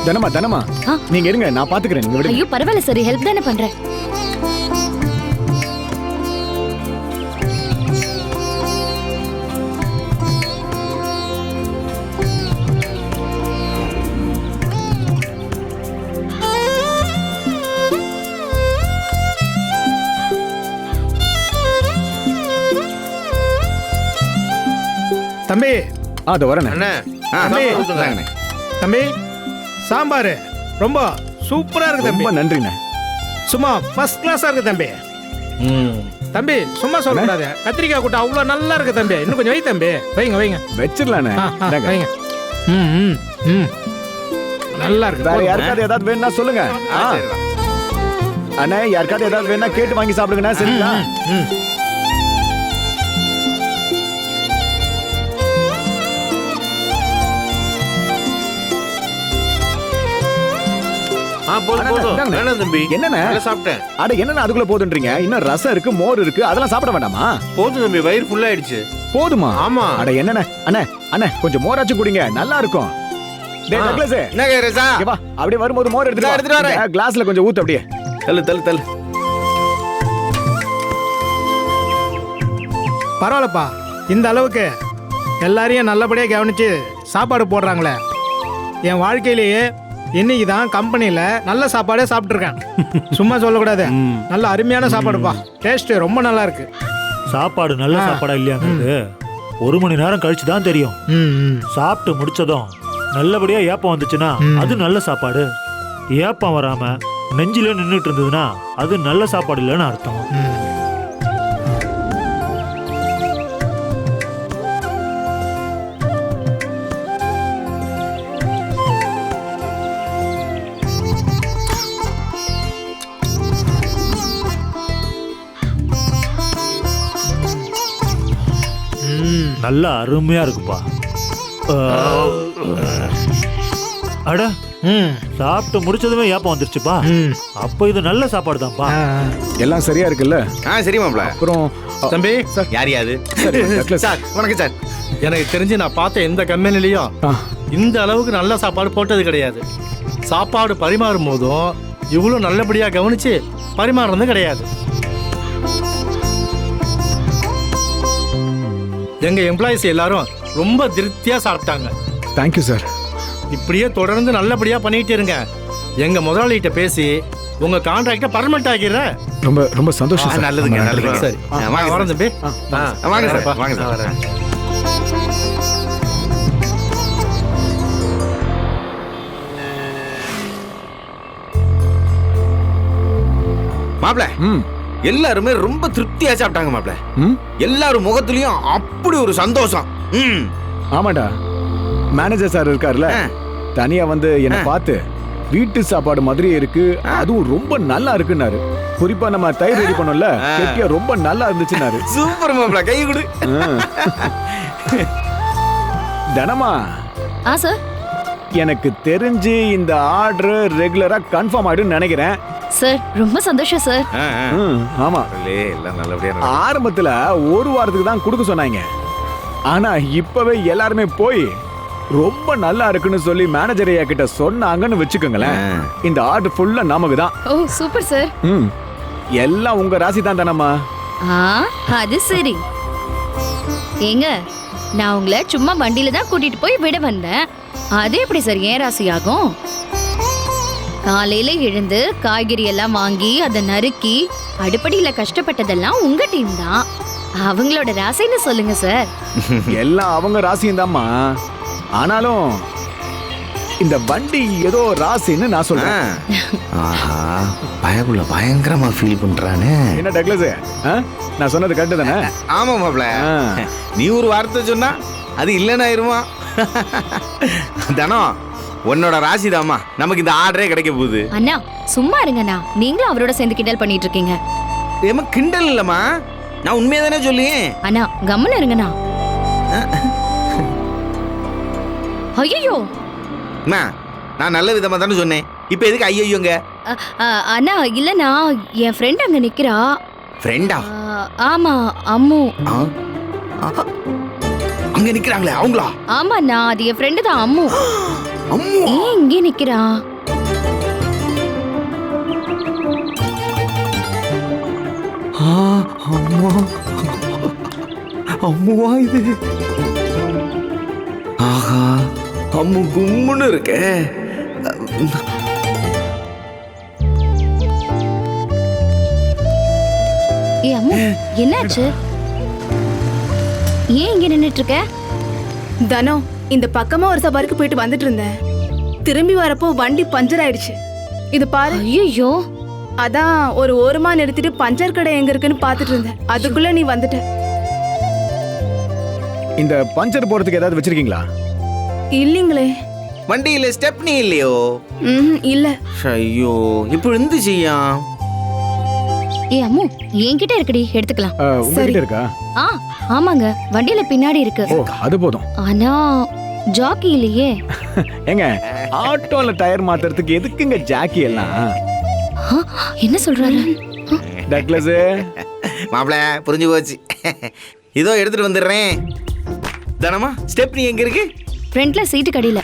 தனமா நீங்க இருங்க, நான் பாத்துக்கிறேன். நீங்க விடுங்க. ஐயோ பரவாயில்ல சரி, ஹெல்ப் தானே பண்றேன். தம்பி அது வரேன். தம்பி சாம்பார் ரொம்ப சூப்பரா இருக்கு தம்பி. ரொம்ப நன்றிண்ணே. சும்மா ஃபர்ஸ்ட் கிளாஸா இருக்கு தம்பி. தம்பி சும்மா சொல்லக்கூடாது, கத்திரிக்காய் கூட்டம் அவ்வளவு நல்லா இருக்கு தம்பி. இன்னும் கொஞ்சம் வை தம்பி. வைங்க வச்சிடலாண்ணே. வைங்க. நல்லா இருக்கு. வேற யாருக்காவது ஏதாவது வேணும்னா சொல்லுங்க. அண்ணே யாருக்காவது ஏதாவது வேணும்னா கேட்டு வாங்கி சாப்பிடுங்கண்ணா. சரிங்களா? என்னன்னா அதுக்குள்ள போதுன்றீங்க? இன்னும் ரசம் இருக்கு, மோர் இருக்கு, அதெல்லாம் சாப்பிட வேண்டாமா? போதும் தம்பி, வயிறு ஃபுல் ஆயிடுச்சு. போதுமா? ஆமா. அட என்னண்ணே, அண்ணே கொஞ்சம் மோராச்சும் குடிங்க, நல்லா இருக்கும். டேய் டக்ளஸ், என்னங்க ரசா? வா, அப்படியே வரும்போது மோர் எடுத்துட்டு வரேன். கிளாஸ்ல கொஞ்சம் ஊத்து அப்படியே. தள்ளு. பரவாயில்லப்பா, இந்த அளவுக்கு எல்லாரையும் நல்லபடியா கவனிச்சு சாப்பாடு போடுறாங்களே. என் வாழ்க்கையிலேயே இன்னைக்கு தான் கம்பெனியில் நல்ல சாப்பாடே சாப்பிட்ருக்கேன். சும்மா சொல்லக்கூடாது, நல்ல அருமையான சாப்பாடுப்பா. டேஸ்ட் ரொம்ப நல்லா இருக்கு. சாப்பாடு நல்ல சாப்பாடா இல்லையாங்கிறது 1 மணி நேரம் கழிச்சு தான் தெரியும். சாப்பிட்டு முடிச்சதும் நல்லபடியா ஏப்பம் வந்துச்சுன்னா அது நல்ல சாப்பாடு. ஏப்பம் வராம நெஞ்சில நின்றுட்டு இருந்ததுன்னா அது நல்ல சாப்பாடு இல்லைன்னு அர்த்தம். நல்லா அருமையா இருக்குப்பா. அட சாப்பிட்டு முடிச்சதுமே ஏப்பம் வந்துருச்சுப்பா. அப்ப இது நல்ல சாப்பாடு தான்ப்பா. எல்லாம் சரியா இருக்குல்ல? சரி மாப்ள. அப்புறம் தம்பி யார் யாது? சார் வணக்கம் சார். எனக்கு தெரிஞ்சு நான் பார்த்த எந்த கம்பெனிலையும் இந்த அளவுக்கு நல்ல சாப்பாடு போட்டது கிடையாது. சாப்பாடு பரிமாறும் போதும் இவ்வளவு நல்லபடியா கவனிச்சு பரிமாறுறது கிடையாது. எங்க எம்ப்ளாயிஸ் எல்லாரும் ரொம்ப திருப்தியா சாப்பிட்டாங்க. Thank you sir. இப்படியே தொடர்ந்து நல்லபடியா பண்ணிட்டு இருங்க. எங்க முதலாளிகிட்ட பேசி உங்க கான்ட்ராக்ட பர்மனன்ட் ஆக்கிடுறேன். ரொம்ப ரொம்ப சந்தோஷம் சார். நல்லதுங்க, நல்லதுங்க. சரி வரேன் தம்பி. வாங்க சார், வாங்க சார். மாப்ள, எல்லாருமே ரொம்ப திருப்தியா சாப்பிட்டாங்க மாப்ள. எல்லாரும் முகத்திலயும் அப்படி ஒரு சந்தோஷம். ஆமாடா, மேனேஜர் சார் இருக்காருல்ல, தனியா வந்து என்ன பார்த்து வீட்டு சாப்பாடு மாதிரியே இருக்கு, அதுவும் ரொம்ப நல்லா இருக்குன்னாரு. குறிப்பா நம்ம தயிர் ரெடி பண்ணோம்ல, கெட்டியா ரொம்ப நல்லா இருந்துச்சுன்னாரு. சூப்பர் மாப்ள, கை கொடு. தனமா சார், எனக்கு தெரிஞ்சு இந்த ஆர்டர் ரெகுலரா கன்ஃபார்ம் ஆயிடும் நினைக்கிறேன் சார். ரொம்ப சந்தோஷம் சார். ஆமா, எல்லாம் நல்லபடியா. ஆரம்பத்துல 1 வாரத்துக்கு தான் கொடுக்க சொன்னாங்க. ஆனா இப்பவே எல்லாருமே போய் ரொம்ப நல்லா இருக்குன்னு சொல்லி மேனேஜர் ஐயா கிட்ட சொன்னாங்கன்னு வச்சுக்கோங்களேன். இந்த ஆர்டர் ஃபுல்லா நமக்கு தான். ஓ சூப்பர் சார். எல்லாம் உங்க ராசி தான் தானம்மா? அது சரி. ஏங்க, நான் உங்களை சும்மா வண்டியில தான் கூட்டிட்டு போய் விட வந்தேன். அது எப்படி சார் ஏன் ராசி ஆகும்? காலையில எழுந்து காய்கறி எல்லாம் வாங்கி அதை நறுக்கி அடுப்படியில கஷ்டப்பட்டதெல்லாம் உங்க டீம் தான். அவங்களோட ராசின்னு சொல்லுங்க சார். எல்லாம் அவங்க ராசியும் தான்மா. ஆனாலும் இந்த வண்டி ஏதோ ராசின்னு நான் சொல்றேன். பயபுள்ள பயங்கரமா ஃபீல் பண்றானே. என்ன டக்ளஸ், நான் சொன்னது கரெக்ட் தானே? ஆமா மாப்ள, நீ ஒரு வார்த்தை சொன்னா அது இல்லைன்னு ஆயிருமா? தனம், உன்னோட ராசி தாமா நமக்கு இந்த ஆர்டரே கிடைக்க போகுது. அண்ணா சும்மா இருங்கண்ணா, நீங்களும் அவரோட சேர்ந்து கிண்டல் பண்ணிட்டு இருக்கீங்க. ஏமா கிண்டல் இல்லம்மா, நான் உண்மையா தானே சொல்லி. அண்ணா கம்முன்னு இருங்கண்ணா. ஐயோ நான் நல்ல விதமா தானே சொன்னேன். இப்ப எதுக்கு ஐயோங்க? அண்ணா இல்லண்ணா, என் ஃப்ரெண்ட் அங்க நிக்கிறா. ஃப்ரெண்டா? ஆமா, அம்மு. அங்க நிக்கிறாங்களே அவங்களா? ஆமாண்ணா, அது என் ஃப்ரெண்டு தான், அம்மு. அம்மா ஏன் இங்கே நிக்கிறா? அம்மா அம்முவா இது? ஆஹா அம்மு கும்முன்னு இருக்கே. ஏ அம்மு, என்னாச்சு? ஏன் இங்க நின்னுட்டு இருக்க? தனோ, இந்த பக்கமா ஒரு சவாரிக்கு போயிட்டு வந்துட்டு இருந்தேன். திரும்பி வரப்போ வண்டி பஞ்சர் ஆயிடுச்சு. இது பாரு. ஐயோ, அதான் ஒரு ஓரமா நிறுத்திட்டு பஞ்சர் கடை எங்க இருக்குன்னு பாத்துட்டு இருந்தேன். அதுக்குள்ள நீ வந்துட்ட. இந்த பஞ்சர் போறதுக்கு ஏதாவது வச்சிருக்கீங்களா? இல்லீங்களே. வண்டியில ஸ்டெப்னி இல்லையோ? இல்ல. ஐயோ இப்போ இருந்து செய்யா. ஏ அம்மு, என்கிட்ட இருக்குடி, எடுத்துக்கலாம். உங்ககிட்ட இருக்கா? ஆ ஆமாங்க, வண்டியில பின்னாடி இருக்கு. ஓ, அது போதும். ஆனா ஜாக்கி இல்லையே. ஏங்க, ஆட்டோல டயர் மாத்துறதுக்கு எதுக்குங்க ஜாக்கி எல்லாம்? ஆ, என்ன சொல்றாரு? டக்ளஸ், மாப்பிள புரிஞ்சு போச்சு. இதோ எடுத்துட்டு வந்துடுறேன். தானம்மா ஸ்டெப்னி எங்க இருக்கு? ஃப்ரண்ட்ல சீட்டு கடியில.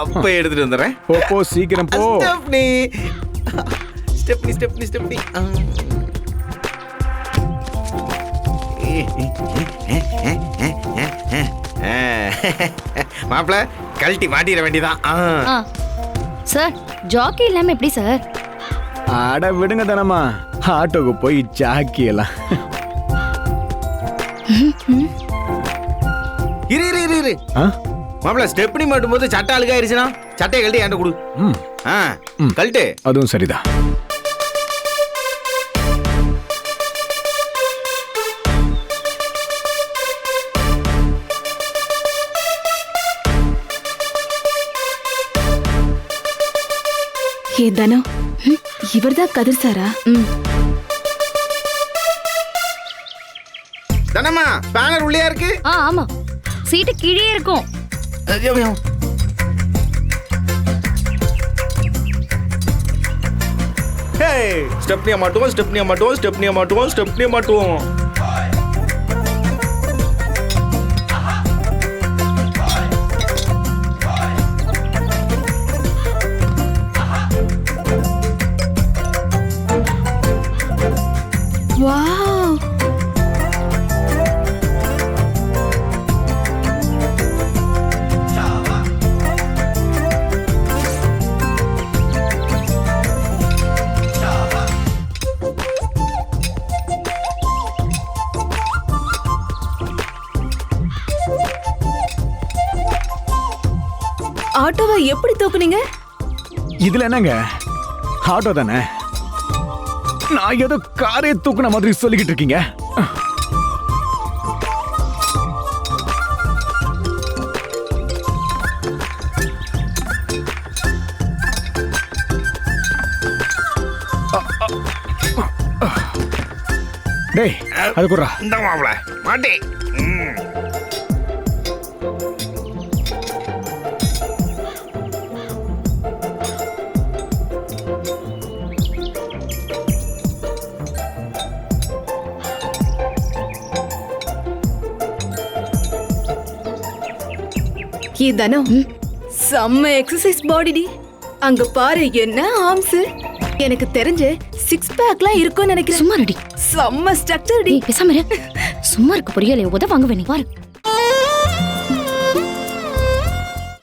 அப்ப எடுத்துட்டு வந்துடுறேன். போ போ, சீக்கிரம் போ. Stepney stepney stepney stepney. மாப்பிள கழட்டி மாட்டிட வேண்டியதான். ஆ சார், ஜாக்கி இல்லாம எப்படி சார்? அட விடுங்க தானம்மா, ஆட்டோக்கு போய் ஜாக்கி எல்லாம். இரு இரு இரு இரு. ஆ? மாப்பிள ஸ்டெப்னி மாட்டும் போது சட்டை அழுக்காயிருச்சுன்னா சட்டையை கழட்டி என்கிட்ட கொடு. ம், ஆ கழட்டு. அதுவும் சரிதான். ஏ தனோ, இவர்தான் கதிர் சாரா? தானம்மா ஸ்பேனர் உள்ளே இருக்கு. ஆ ஆமா, சீட்டு கீழே இருக்கும். ஸ்டெப்னியா மாட்டுவோம் ஸ்டெப்னியா மாட்டுவோம் ஸ்டெப்னியா மாட்டுவோம் ஸ்டெப்னியா மாட்டுவோம். வாவ். ஆட்டோவை எப்படி தூக்குனீங்க? இதுல என்னங்க, ஆட்டோ தானே. நான் ஏதோ காரே தூக்குன மாதிரி சொல்லிக்கிட்டு இருக்கீங்க. டேய், அது குறா. இந்த மாப்பிள மாட்டே. ஏ தனோ, செம்ம எக்ஸசைஸ் பாடிடி. அங்க பாரு என்ன ஆர்ம்ஸ். எனக்கு தெரிஞ்ச 6 பேக்லாம் இருக்கும்னு நினைக்கிறேன். சும்மா ரெடி. செம்ம ஸ்ட்ரக்சர் டி. பேசாம இரு. சும்மா இருக்க புரியல, உத வாங்குவேன் நீ பாரு.